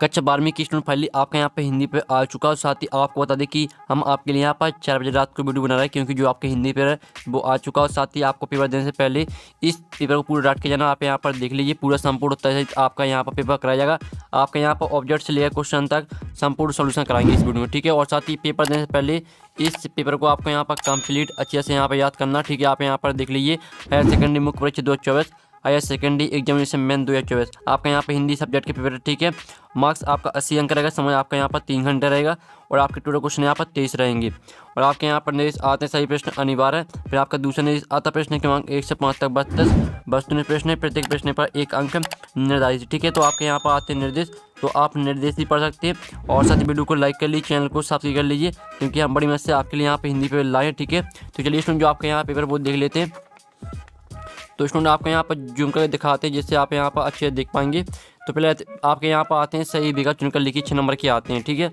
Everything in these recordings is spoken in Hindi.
कक्षा 12वीं की स्टूडेंट फाइनली आपका यहाँ पे हिंदी पे आ चुका है। साथ ही आपको बता दें कि हम आपके लिए यहाँ पर 4 बजे रात को वीडियो बना रहे हैं, क्योंकि जो आपके हिंदी पेपर है वो आ चुका है। साथ ही आपको पेपर देने से पहले इस पेपर को पूरा डाट के जाना। आप यहाँ पर देख लीजिए, पूरा संपूर्ण तरह से आपका यहाँ पर पेपर कराया जाएगा। आपका यहाँ पर ऑब्जेक्ट से लेकर क्वेश्चन तक संपूर्ण सोल्यूशन कराएंगे इस वीडियो में, ठीक है। और साथ ही पेपर देने से पहले इस पेपर को आपको यहाँ पर कंप्लीट अच्छे से यहाँ पर याद करना, ठीक है। आप यहाँ पर देख लीजिए, हायर सेकेंडरी मुख्य परीक्षा 2024, हायर सेकेंडरी एग्जामिनेशन मेन 2024, आपका यहाँ पे हिंदी सब्जेक्ट के पेपर है, ठीक है। मार्क्स आपका 80 अंक रहेगा, समय आपका यहाँ पर 3 घंटे रहेगा और आपके टोटल क्वेश्चन यहाँ पर 23 रहेंगे। और आपके यहाँ पर निर्देश आते हैं सही प्रश्न अनिवार्य है। फिर आपका दूसरा निर्देश आता प्रश्न क्रमांक 1 से 5 तक 32 वस्तुनिष्ठ प्रश्न है, प्रत्येक प्रश्न पर 1 अंक निर्धारित, ठीक है। तो आपके यहाँ पर आते हैं निर्देश, तो आप निर्देश भी पढ़ सकते हैं। और साथ ही वीडियो को लाइक कर लीजिए, चैनल को सब्सक्राइब कर लीजिए, क्योंकि हम बड़ी मदद से आपके लिए यहाँ पे हिंदी पेपर लाए हैं, ठीक है। तो चलिए स्टूडेंट, जो आपके यहाँ पेपर वो देख लेते हैं। तो स्टूडेंट आपको यहाँ पर जूम करके दिखाते हैं, जिससे आप यहाँ पर अच्छे से देख पाएंगे। तो पहले आपके यहाँ पर आते हैं सही विकल्प चुनकर लिखिए, 6 नंबर के आते हैं, ठीक है।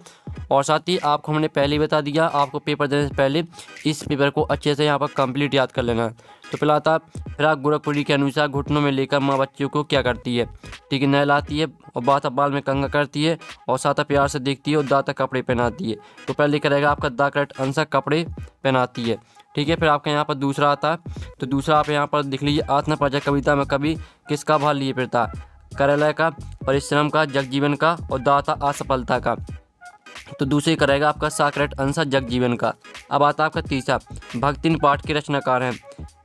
और साथ ही आपको हमने पहले ही बता दिया, आपको पेपर देने से पहले इस पेपर को अच्छे से यहाँ पर कंप्लीट याद कर लेना है। तो पहला आता फिराक गोरखपुरी के अनुसार घुटनों में लेकर माँ बच्चों को क्या करती है, ठीक है, नहलाती है और बात बाल में कंघा करती है और साथ प्यार से देखती है और दाता कपड़े पहनाती है। तो पहले करेगा आपका द करेक्ट आंसर कपड़े पहनाती है, ठीक है। फिर आपका यहाँ पर दूसरा आता है, तो दूसरा आप यहाँ पर देख लीजिए, आत्मप्रजा कविता में कवि किसका भाग लिए फिरता, कार्यालय का, परिश्रम का, जगजीवन का और दाता असफलता का। तो दूसरे करेगा आपका सा करेक्ट आंसर जगजीवन का। अब आता आपका तीसरा, भक्तिन पाठ के रचनाकार हैं।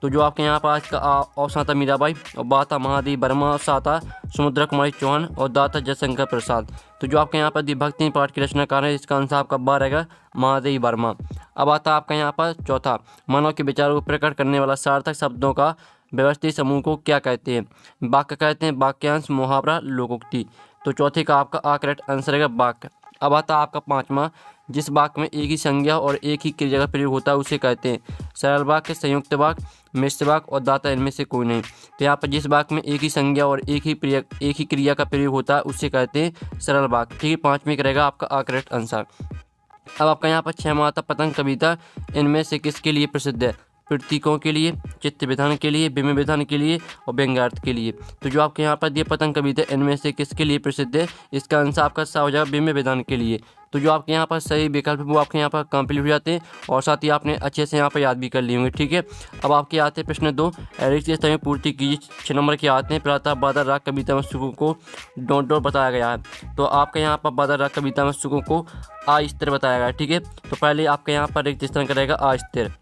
तो जो आपके यहाँ पर आज का ऑप्शन आता मीराबाई और बाता महादेवी वर्मा, साता समुद्र कुमारी चौहान और दाता जयशंकर प्रसाद। तो जो आपके यहाँ पर भक्तिन पाठ के रचनाकार है, इसका आंसर आपका बार रहेगा महादेवी वर्मा। अब आता आपका यहाँ पर चौथा, मानव के विचारों को प्रकट करने वाला सार्थक शब्दों का व्यवस्थित समूह को क्या कहते हैं, वाक्य कहते हैं, वाक्यांश, मुहावरा, लोकोक्ति। तो चौथे का आपका आ करेक्ट आंसर रहेगा वाक्य। अब आता आपका पांचवा, जिस वाक्य में एक ही संज्ञा और एक ही क्रिया का प्रयोग होता है उसे कहते हैं सरल वाक्य, संयुक्त वाक्य, मिश्र वाक्य और दाता इनमें से कोई नहीं। तो यहाँ पर जिस वाक्य में एक ही संज्ञा और एक ही क्रिया का प्रयोग होता है उसे कहते हैं सरल वाक्य, ठीक है। पाँचवें करेगा आपका आ करेक्ट आंसर। अब आपका यहाँ पर 6वां आता पतंग कविता इनमें से किसके लिए प्रसिद्ध है, प्रतीकों के लिए, चित्त विधान के लिए, विमय विधान के लिए और व्यंग्यार्थ के लिए। तो जो आपके यहाँ पर दिए पतंग कविता इनमें से किसके लिए प्रसिद्ध है, इसका आंसर आपका सा हो जाएगा विमय विधान के लिए। तो जो आपके यहाँ पर सही विकल्प वो आपके यहाँ पर कंप्लीट हो जाते हैं और साथ ही आपने अच्छे से यहाँ पर याद भी कर लिए होंगे, ठीक है। अब आपके आते हैं प्रश्न 2, रिक्त स्थान में पूर्ति कीजिए, 6 नंबर के आते हैं। प्रातः बादल राग कविता में सुखों को डॉट डॉट बताया गया है। तो आपके यहाँ पर बादल राग कविता में सुखों को अस्थिर बताया गया है, ठीक है। तो पहले आपके यहाँ पर रिक्त स्थान करेगा अस्थिर।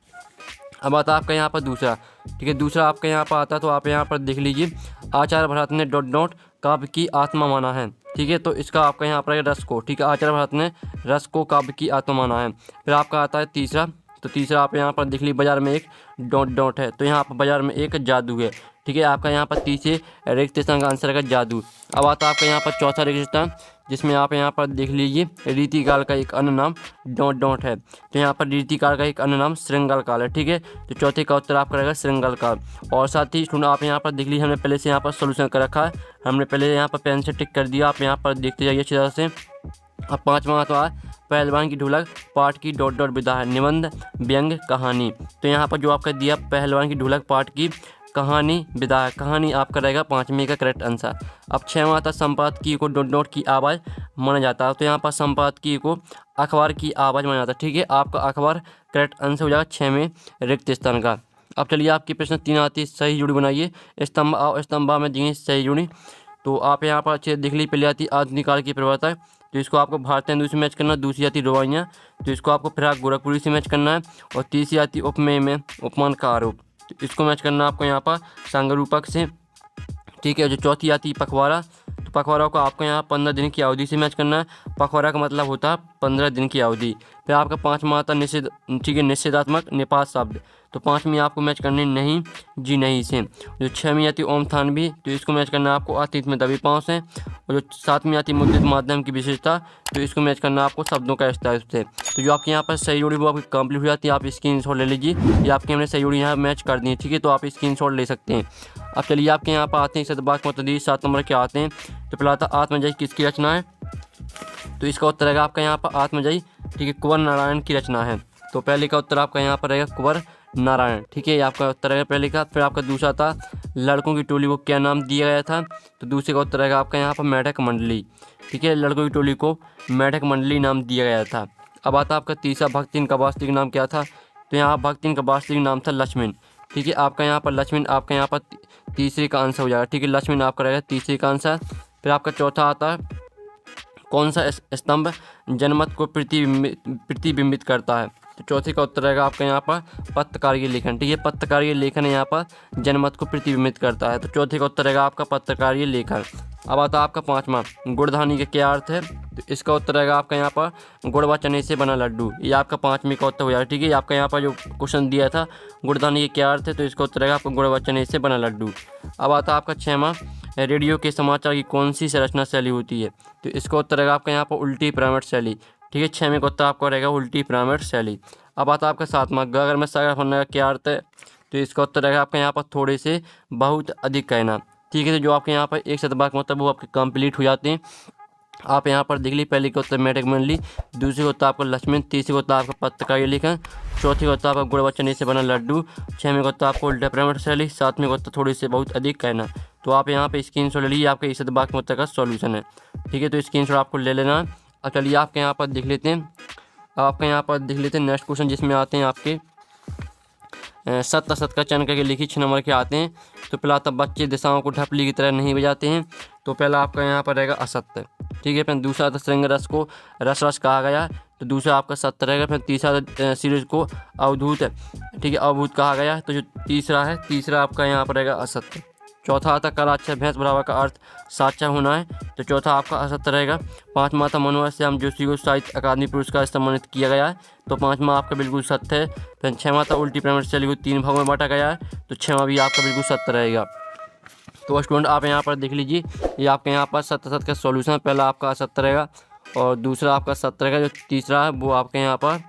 अब आता आपका यहाँ पर दूसरा, ठीक है, दूसरा आपके यहाँ पर आता, तो आप यहाँ पर देख लीजिए, आचार्य भरत ने डॉट डॉट काव्य की आत्मा माना है, ठीक है। तो इसका आपका यहाँ पर रस को, ठीक है, आचार्य भरत ने रस को काव्य की आत्मा माना है। फिर आपका आता है तीसरा, तो तीसरा आप यहाँ पर देख लीजिए, बाजार में एक डॉट डॉट है, तो यहाँ पर बाजार में एक जादू है, ठीक है। आपका यहाँ पर तीसरे रिक्त स्थान का आंसर है जादू। अब आता आपका यहाँ पर चौथा रिक्त स्थान, जिसमें आप यहाँ पर देख लीजिए, रीतिकाल का एक अन्य नाम डॉट डॉट है। तो यहाँ पर रीतिकाल का एक अन्य नाम श्रृंगार काल है, ठीक है। तो चौथे का उत्तर आपका रहेगा श्रृंगार काल। और साथ ही सुनो, आप यहाँ पर देख लीजिए, हमने पहले से यहाँ पर सोल्यूशन कर रखा है, हमने पहले यहाँ पर पेन से टिक कर दिया, आप यहाँ पर देखते जाइए अच्छी तरह से। अब पाँचवा तो है पहलवान की ढोलक पाठ की डॉट डॉट विधा है, निबंध, व्यंग, कहानी। तो यहाँ पर जो आपका दिया पहलवान की ढोलक पाठ की कहानी विधा है, कहानी आपका रहेगा 5वें का करेक्ट आंसर। अब 6वां आता संपादकीय को डॉट डॉट की आवाज़ माना जाता है। तो यहाँ पर संपादकीय को अखबार की आवाज़ माना जाता है, ठीक है। आपका अखबार करेक्ट आंसर हो जाएगा 6वें रिक्त स्थान का। अब चलिए आपकी प्रश्न 3 आती है, सही जुड़ी बनाइए, स्तंभ और स्तंभा में दिए सही जुड़ी। तो आप यहाँ पर अच्छे देख लीजिए, पहले आती आधुनिक काल की प्रवर्तक, तो इसको आपको भारतीय हिंदू से मैच करना है। दूसरी आती रुबाइयाँ, तो इसको आपको फिराक गोरखपुरी से मैच करना है। और तीसरी आती उपमेय में उपमान का आरोप, तो इसको मैच करना है आपको यहाँ पर संगरूपक से, ठीक है। जो चौथी आती पखवाड़ा, तो पखवाड़ा को आपको यहाँ 15 दिन की अवधि से मैच करना है। पखवाड़ा का मतलब होता है 15 दिन की अवधि। फिर आपका 5वां आता निषेध, ठीक है, निषेधात्मक निपात शब्द, तो 5वीं आपको मैच करनी नहीं जी नहीं से। जो 6वीं आती ओम थानवी, तो इसको मैच करना आपको अतीत में दबी पाँव से। और जो 7वीं आती मुद्रित माध्यम की विशेषता, तो इसको मैच करना आपको शब्दों का विस्तार से। तो जो आपके यहाँ पर सही जोड़ी वो आपकी कंप्लीट हो जाती है। आप स्क्रीनशॉट ले लीजिए, ये आपके हमने सही जोड़ी यहाँ मैच कर दी है, ठीक है। तो आप स्क्रीनशॉट ले सकते हैं। अब चलिए आपके यहाँ पर आते हैं शतवाक्य मतदी 7 नंबर के आते हैं। तो पहला आता आत्मजयी किसकी रचना है, तो इसका उत्तर रहेगा आपका यहाँ पर आत्मजयी, ठीक है, कुंवर नारायण की रचना है। तो पहले का उत्तर आपका यहाँ पर रहेगा कुंवर नारायण, ठीक है, ये आपका उत्तर रहेगा पहले का। फिर आपका दूसरा था लड़कों की टोली को क्या नाम दिया गया था, तो दूसरे का उत्तर रहेगा आपका यहाँ पर मेढक मंडली। ठीक है, लड़कों की टोली को मेढक मंडली नाम दिया गया था। अब आता आपका तीसरा, भक्तिन का वास्तविक नाम क्या था? तो यहाँ भक्तिन का वास्तविक नाम था लक्ष्मण। ठीक है, आपका यहाँ पर लक्ष्मण आपका यहाँ पर तीसरे का आंसर हो जाएगा। ठीक है, लक्ष्मण आपका रहेगा तीसरे का आंसर। फिर आपका चौथा आता है, कौन सा स्तंभ जनमत को प्रतिबिंबित करता है? तो चौथे का उत्तर रहेगा आपका यहाँ पर पत्रकारीय लेखन। ठीक है, पत्रकारीय लेखन यहाँ पर जनमत को प्रतिबिंबित करता है। तो चौथे का उत्तर रहेगा आपका पत्रकारीय लेखन। अब आता है आपका पांचवा, गुड़धानी का क्या अर्थ है? तो इसका उत्तर रहेगा आपका यहाँ पर गुड़ व चने से बना लड्डू। ये आपका पांचवें का उत्तर हो जाएगा। ठीक है, आपका यहाँ पर जो क्वेश्चन दिया था गुड़धानी का क्या अर्थ है, तो इसका उत्तर रहेगा आपका गुड़ व चने से बना लड्डू। अब आता है आपका छठवां, रेडियो के समाचार की कौन सी संरचना शैली होती है? तो इसका उत्तर रहेगा आपका यहाँ पर उल्टी पिरामिड शैली। ठीक है, छठवें का उत्तर आपका रहेगा उल्टी पिरामिड शैली। अब आता है आपका सातवां, गगर में सागर होने का क्या अर्थ है? तो इसका उत्तर रहेगा आपका यहाँ पर थोड़े से बहुत अधिक कहना। ठीक है, तो जो आपके यहाँ पर एक शतवाक्य मतलब वो आपके कंप्लीट हो जाते हैं। आप यहाँ पर देख ली, पहले का उत्तर मेढक मंडली, दूसरे का उत्तर आपका लक्ष्मण, तीसरे का उत्तर आपका पत्रकारीय लेखन, चौथे का उत्तर आपका गुड़ व चने से बना लड्डू, छठवें का उत्तर आपको उल्टा पिरामिड शैली, सातवें का उत्तर थोड़ी से बहुत अधिक कहना। तो आप यहाँ पे स्क्रीनशॉट ले लीजिए, आपके इस शतवाक्य उत्तर का सॉल्यूशन है। ठीक है, तो स्क्रीनशॉट आपको ले लेना है। अब चलिए आपके यहाँ पर देख लेते हैं, आपके यहाँ पर देख लेते हैं नेक्स्ट क्वेश्चन, जिसमें आते हैं आपके सत्य असत का चयन करके लिखिए 6 नंबर के आते हैं। तो पहला तब बच्चे दिशाओं को ढपली की तरह नहीं बजाते हैं। तो पहला आपका यहाँ पर रहेगा असत्य। ठीक है, फिर दूसरा था श्रृंग रस को रस रस कहा गया, तो दूसरा आपका सत्य रहेगा। फिर तीसरा सीरीज को अवधूत, ठीक है, अवधूत कहा गया, तो जो तीसरा है, तीसरा आपका यहाँ पर रहेगा असत्य। चौथा आता कला अच्छा भैंस बराबर का अर्थ साचा होना है, तो चौथा आपका असत्य रहेगा। पांचवा था मनोहर श्याम जोशी को साहित्य अकादमी पुरस्कार से सम्मानित किया गया है, तो पांचवा आपका बिल्कुल सत्य है। फिर छठवां था उल्टी पिरामिड शैली को 3 भागों में बांटा गया है, तो छठवां भी आपका बिल्कुल सत्य रहेगा। तो स्टूडेंट आप यहाँ पर देख लीजिए, ये आपके यहाँ पर सत्य असत्य का सॉल्यूशन, पहला आपका असत्य रहेगा और दूसरा आपका सत्य रहेगा, जो तीसरा है वो आपके यहाँ पर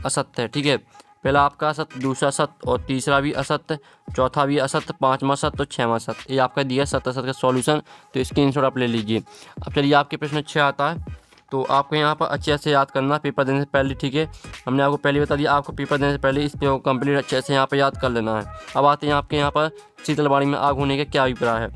असत्य है। ठीक है, पहला आपका असत्य, दूसरा सत्य और तीसरा भी असत्य, चौथा भी असत्य, पांचवा सत्य और छठवां सत्य। ये आपका दिया सत्य असत्य का सॉल्यूशन, तो स्क्रीनशॉट आप ले लीजिए। अब चलिए आपके प्रश्न 6 आता है, तो आपको यहाँ पर अच्छे से याद करना पेपर देने से पहले। ठीक है, हमने आपको पहले बता दिया, आपको पेपर देने से पहले इस पेपर को कंप्लीट अच्छे से यहाँ पर याद कर लेना है। अब आते हैं आपके यहाँ पर शीतलवाड़ी में आग होने का क्या अभिप्राय है?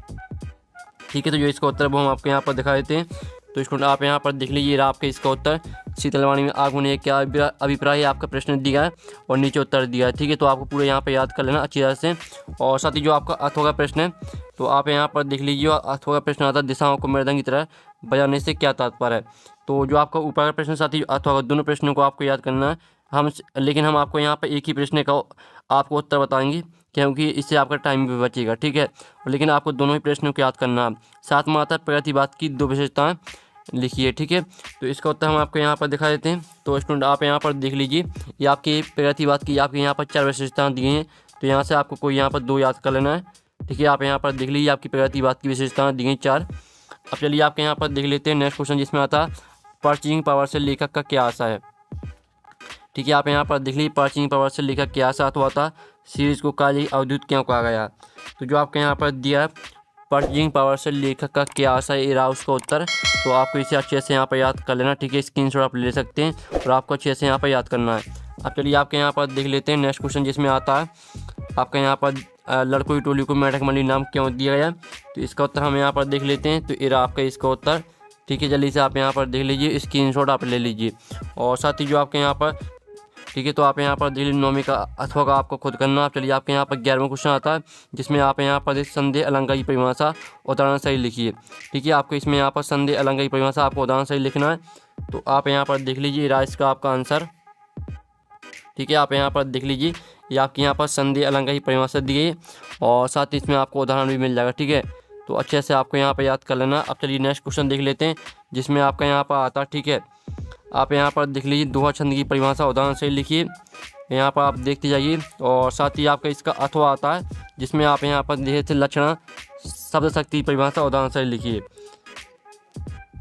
ठीक है, तो जो इसका उत्तर वो हम आपको यहाँ पर दिखा देते हैं। तो स्टूडेंट आप यहाँ पर देख लीजिए आपके इसका उत्तर, शीतलवाड़ी में आग होने का क्या अभिप्राय है, आपका प्रश्न दिया है और नीचे उत्तर दिया है। ठीक है, तो आपको पूरे यहाँ पे याद कर लेना अच्छी तरह से। और साथ ही जो आपका अथवा का प्रश्न है, तो आप यहाँ पर देख लीजिए, अथवा का प्रश्न आता है दिशाओं को मृदंग की तरह बजाने से क्या तात्पर्य है। तो जो आपका ऊपर का प्रश्न साथ ही अथवा का, दोनों प्रश्नों को आपको याद करना है। लेकिन हम आपको यहाँ पर एक ही प्रश्न का आपको उत्तर बताएंगे, क्योंकि इससे आपका टाइम भी बचेगा। ठीक है, लेकिन आपको दोनों ही प्रश्नों को याद करना है। साथ में आता है प्रतिवाद की 2 विशेषताएं लिखिए। ठीक है, तो इसका उत्तर हम आपको यहाँ पर दिखा देते हैं। तो स्टूडेंट आप यहाँ पर देख लीजिए, ये आपकी प्रतिवाद की आपके यहाँ पर 4 विशेषताएं दी हैं, तो यहाँ से आपको कोई यहाँ पर 2 याद कर लेना है। ठीक है, आप यहाँ पर देख लीजिए, आपकी प्रतिवाद की विशेषताएं दी गई 4। अब चलिए आपके यहाँ पर देख लेते हैं नेक्स्ट क्वेश्चन, जिसमें आता है परचेजिंग पावर से लेखक का क्या आशा है। ठीक है, आप यहाँ पर देख लीजिए, परचेजिंग पावर से लेखक क्या आशा हुआ था, सीरीज को काली अवधूत क्यों कहा गया। तो जो आपके यहाँ पर दिया है परचेजिंग पावर से लेखक का क्या आशा है, ये रहा उसका उत्तर। तो आपको इसे अच्छे से यहाँ पर याद कर लेना। ठीक है, स्क्रीनशॉट आप ले सकते हैं और आपको अच्छे से यहाँ पर याद करना है। अब चलिए आपके यहाँ पर देख लेते हैं नेक्स्ट क्वेश्चन, जिसमें आता है आपका यहाँ पर लड़कों की टोली को मेढक मंडली नाम क्यों दिया गया। तो इसका उत्तर हम यहाँ पर देख लेते हैं। तो ये रहा आपका इसका उत्तर। ठीक है, जल्दी से आप यहाँ पर देख लीजिए, स्क्रीनशॉट आप ले लीजिए। और साथ ही जो आपके यहाँ पर, ठीक है, तो आप यहाँ पर देख लीजिए नौवीं का अथवा का आपको खुद करना। आप चलिए आपके यहाँ पर 11वां क्वेश्चन आता है, जिसमें आप यहाँ पर संदेह अलंकार की परिभाषा उदाहरण सही लिखिए। ठीक है, आपको इसमें यहाँ पर संदेह अलंकार की परिभाषा आपको उदाहरण सही लिखना है। तो आप यहाँ पर देख लीजिए राइस का आपका आंसर। ठीक है, आप यहाँ पर देख लीजिए, ये आपके यहाँ पर संदेह अलंकार की परिभाषा दी गई और साथ ही इसमें आपको उदाहरण भी मिल जाएगा। ठीक है, तो अच्छे से आपको यहाँ पर याद कर लेना। अब चलिए नेक्स्ट क्वेश्चन देख लेते हैं, जिसमें आपका यहाँ पर आता है। ठीक है, आप यहाँ पर देख लीजिए दोहा छंद की परिभाषा उदाहरण से लिखिए। यहाँ पर आप देखते जाइए और साथ ही आपका इसका अथवा आता है, जिसमें आप यहाँ पर देखे थे लक्षण शब्द शक्ति परिभाषा उदाहरण से लिखिए।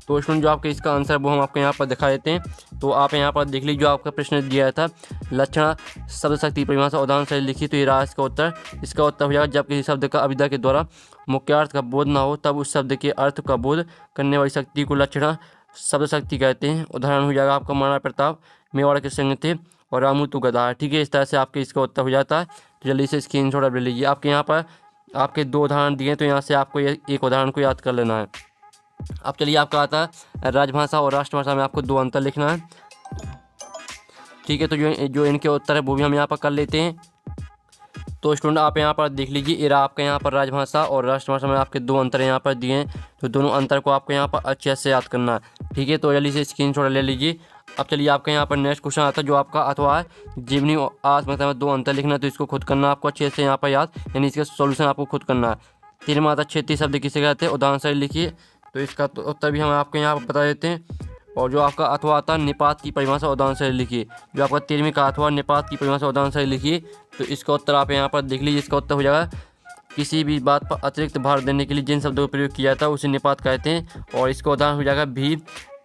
तो इसमें जो आपका इसका आंसर वो हम आपको यहाँ पर दिखा देते हैं। तो आप यहाँ पर देख लीजिए, जो आपका प्रश्न दिया था लक्षण शब्द शक्ति परिभाषा उदाहरण से लिखिए, तो ये रहा इसका उत्तर। इसका उत्तर हो जाएगा, जब किसी शब्द का अभिधा के द्वारा मुख्यार्थ का बोध ना हो, तब उस शब्द के अर्थ का बोध करने वाली शक्ति को लक्षण शब्द शक्ति कहते हैं। उदाहरण हो जाएगा आपका महाराणा प्रताप मेवाड़ के संग थे और रामू तू गधा। ठीक है, इस तरह से आपके इसका उत्तर हो जाता है। तो जल्दी से स्क्रीनशॉट आप ले लीजिए। आपके यहाँ पर आपके 2 उदाहरण दिए, तो यहाँ से आपको एक उदाहरण को याद कर लेना है। अब चलिए आपका आता है राजभाषा और राष्ट्रभाषा में आपको 2 अंतर लिखना है। ठीक है, तो जो इनके उत्तर है वो भी हम यहाँ पर कर लेते हैं। तो स्टूडेंट आप यहाँ पर देख लीजिए, ये आपका यहाँ पर राजभाषा और राष्ट्रभाषा में आपके 2 अंतर यहाँ पर दिए हैं, तो दोनों अंतर को आपको यहाँ पर अच्छे से याद करना है। ठीक है, तो जल्दी से स्क्रीनशॉट ले लीजिए। अब चलिए आपका यहाँ पर नेक्स्ट क्वेश्चन आता है जो आपका अथवा है जीवनी और आत्मकथा में 2 अंतर लिखना है, तो इसको खुद करना आपको अच्छे से यहाँ पर याद, यानी इसका सोल्यूशन आपको खुद करना है। 3 माता क्षेत्रीय शब्द किसे कहते हैं, उदाहरण से लिखिए, तो इसका तो उत्तर भी हम आपको यहाँ पर बता देते हैं। और जो आपका अथवा आता है निपात की परिभाषा उदाहरण से लिखिए, जो आपका 13वीं का अथवा निपात की परिभाषा उदाहरण से लिखिए, तो इसका उत्तर आप यहाँ पर देख लीजिए। इसका उत्तर हो जाएगा किसी भी बात पर अतिरिक्त भार देने के लिए जिन शब्दों का प्रयोग किया जाता है उसे निपात कहते हैं, और इसका उदाहरण हो जाएगा भी,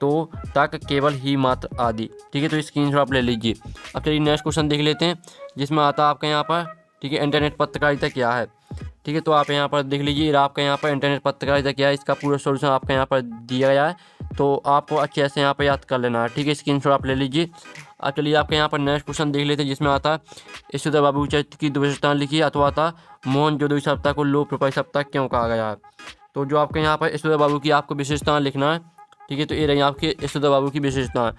तो, तक, केवल, ही, मात्र आदि। ठीक है, तो स्क्रीनशॉट आप ले लीजिए। अब चलिए नेक्स्ट क्वेश्चन देख लेते हैं जिसमें आता है आपका यहाँ पर, ठीक है, इंटरनेट पत्रकारिता क्या है। ठीक है, तो आप यहाँ पर देख लीजिए, आपका यहाँ पर इंटरनेट पत्रकारिता क्या है, इसका पूरा सोल्यूशन आपका यहाँ पर दिया गया है, तो आपको अच्छे से यहाँ पर याद कर लेना है। ठीक है, स्क्रीनशॉट आप ले लीजिए। अब चलिए आपके यहाँ पर नेक्स्ट क्वेश्चन देख लेते हैं जिसमें आता है यशोधर बाबू चरित्र की 2 विशेषताएं लिखिए, अथवा आता मोहनजोदड़ो सप्ताह को लोक रूपाई सप्ताह क्यों कहा गया है। तो जो आपके यहाँ पर यशोधर बाबू की आपको विशेषताएं लिखना है। ठीक है, तो ये रही आपके यशोधर बाबू की विशेषताएं।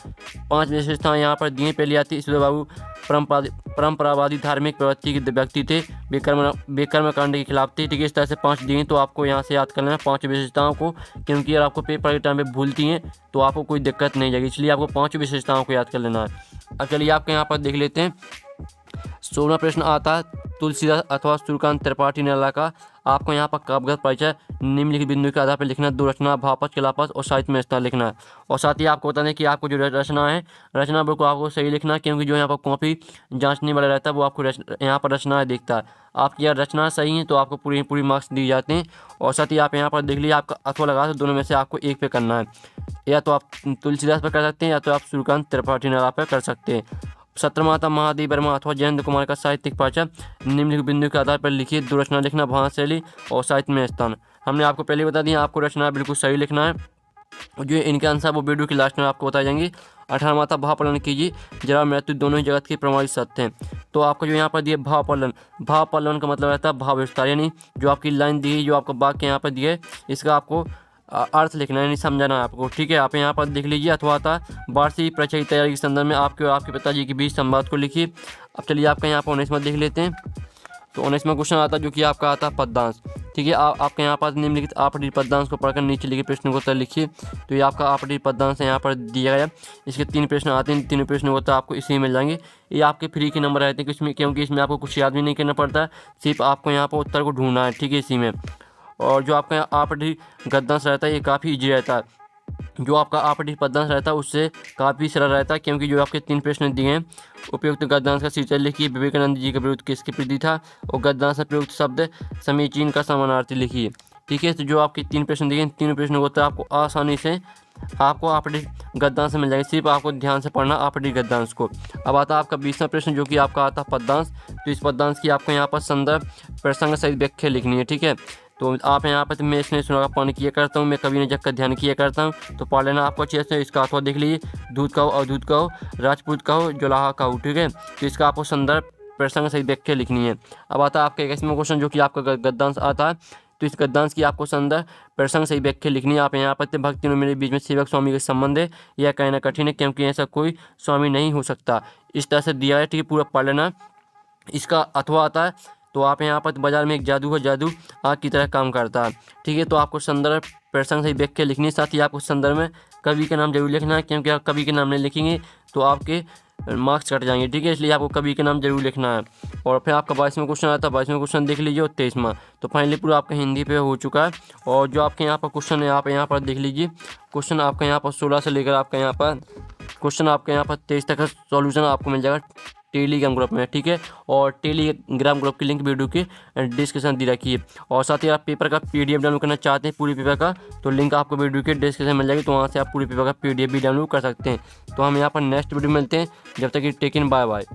5 विशेषताएं यहाँ पर दी। पहली आती है यशोधर बाबू परंपरावादी धार्मिक प्रवृत्ति के व्यक्ति थे, बेकर्म कांड के खिलाफ थे। ठीक है, इस तरह से 5 दी, तो आपको यहाँ से याद करना है 5 विशेषताओं को, क्योंकि अगर आपको पेपर के टाइम पे भूलती हैं तो आपको कोई दिक्कत नहीं जाएगी, इसलिए आपको 5 विशेषताओं को याद कर लेना है। अब चलिए आपके यहाँ पर देख लेते हैं 16वां प्रश्न आता है तुलसीदास अथवा सूर्यकांत त्रिपाठी निराला का आपको यहाँ पर काव्यगत परिचय निम्नलिखित बिंदु के आधार पर लिखना है। 2 रचना, भावपद, कलापद और साहित्य में स्थान लिखना है। और साथ ही आपको बता दें कि आपको जो रचना है, रचना बुक को आपको सही लिखना है, क्योंकि जो यहाँ पर कॉपी जांचने वाला रहता है वो आपको यहाँ पर रचनाएं देखता है। आपकी यह रचना सही है तो आपको पूरी मार्क्स दिए जाते हैं। और साथ ही आप यहाँ पर देख लीजिए, आपका अथवा लगा तो दोनों में से आपको एक पे करना है, या तो आप तुलसीदास पर कर सकते हैं या तो आप सूर्यकांत त्रिपाठी निराला पर कर सकते हैं। 17वां आता महादेव वर्मा अथवा जयेंद्र कुमार का साहित्यिक परिचय निम्नलिखित बिंदु के आधार पर लिखिए। 2 रचना लिखना, भाषा शैली और साहित्य में स्थान। हमने आपको पहले बता दिया, आपको रचना बिल्कुल सही लिखना है, और जो इनके आंसर वो वीडियो की लास्ट में आपको बताई जाएंगी। 18वां आता भाव कीजिए, जरा मृत्यु दोनों ही जगत के प्रमाणित सत्य हैं। तो आपको जो यहाँ पर दिए भाव पलन का मतलब रहता है भाव विस्तार, यानी जो आपकी लाइन दी है, जो आपका वाक्य यहाँ पर दिया है, इसका आपको अर्थ लिखना है, यानी समझाना है आपको। ठीक है, आप यहाँ पर देख लीजिए। अथवा आता वार्षिक परीक्षा की तैयारी के संदर्भ में आपके और आपके पिताजी के बीच संवाद को लिखिए। अब चलिए आपका यहाँ पर 19वां देख लेते हैं। तो 19वां क्वेश्चन आता है जो कि आपका आता है पदयांश। ठीक है, आपके यहाँ पर निम्नलिखित आपत्ति पदयांश को पढ़कर नीचे लिखे प्रश्न को उत्तर लिखिए। तो ये आपका आपत्ति पदयांश यहाँ पर दिया गया। इसके 3 प्रश्न आते हैं, 3 प्रश्नों को उत्तर आपको इसी में मिल जाएंगे। ये आपके फ्री के नंबर रहते हैं, क्योंकि इसमें आपको कुछ याद भी नहीं करना पड़ता, सिर्फ आपको यहाँ पर उत्तर को ढूंढना है। ठीक है, इसी में। और जो आपका आपत्ति गद्यांश रहता है ये काफ़ी ईजी रहता है। जो आपका आपत्ति पदयांश रहता है उससे काफ़ी सरल रहता है, क्योंकि जो आपके 3 प्रश्न दिए हैं, उपयुक्त गद्यांश का शीर्षक लिखिए, विवेकानंद जी का विरुद्ध किसके प्रति था, और गद्यांश में प्रयुक्त शब्द समीचीन का समानार्थी लिखिए। ठीक है, तो जो आपके 3 प्रश्न दिए हैं, 3 प्रश्नों को उत्तर आपको आसानी से आपको आपत्ति गद्यांश मिल जाएगी, सिर्फ आपको ध्यान से पढ़ना आपत्ति गद्यांश को। अब आता है आपका 20वां प्रश्न जो कि आपका आता है पदयांश। तो इस पदयांश की आपको यहाँ पर संदर्भ प्रसंग सहित व्याख्या लिखनी है। ठीक है, तो आप यहाँ पर मैं इसने सुना का पानी किया करता हूँ, मैं कभी न जग का ध्यान किया करता हूँ, तो पढ़ लेना आपको अच्छे से। इसका अथवा देख लीजिए, दूध का हो, अवधूत का हो, राजपूत का हो, जुलाहा का हो। ठीक है, तो इसका आपको संदर्भ प्रसंग सहित व्याख्या लिखनी है। अब आता है आपका 21वां क्वेश्चन जो कि आपका गद्यांश आता है। तो इस गद्यांश की आपको संदर्भ प्रसंग सही व्याख्या लिखनी है। आप यहाँ पर भक्ति में मेरे बीच में सेवक स्वामी के संबंध है, यह कहना कठिन है क्योंकि ऐसा कोई स्वामी नहीं हो सकता, इस तरह से दिया है। ठीक है, पूरा पढ़ लेना। इसका अथवा आता है तो आप यहाँ पर बाजार में एक जादू है, जादू आग की तरह काम करता है। ठीक है, तो आपको संदर्भ प्रसंग सही व्याख्या लिखनी है। साथ ही आपको संदर्भ में कवि का नाम जरूर लिखना है, क्योंकि आप कवि के नाम नहीं लिखेंगे तो आपके मार्क्स कट जाएंगे। ठीक है, इसलिए आपको कवि के नाम जरूर लिखना है। और फिर आपका 22वां क्वेश्चन आता है, 22वां क्वेश्चन देख लीजिए, और 23वां। तो फाइनली पूरा आपका हिंदी पे हो चुका है। और जो आपके यहाँ पर क्वेश्चन है, आप यहाँ पर देख लीजिए, क्वेश्चन आपका यहाँ पर 16 से लेकर आपका यहाँ पर क्वेश्चन आपके यहाँ पर 23 तक का सॉल्यूशन आपको मिल जाएगा टेलीग्राम ग्रुप में। ठीक है, और टेलीग्राम ग्रुप की लिंक वीडियो की डिस्क्रिप्शन दी रखी है। और साथ ही आप पेपर का PDF डाउनलोड करना चाहते हैं पूरी पेपर का, तो लिंक आपको वीडियो के डिस्क्रिप्शन मिल जाएगी, तो वहाँ से आप पूरी पेपर का PDF भी डाउनलोड कर सकते हैं। तो हम यहाँ पर नेक्स्ट वीडियो मिलते हैं, जब तक कि टेक इन, बाय बाय।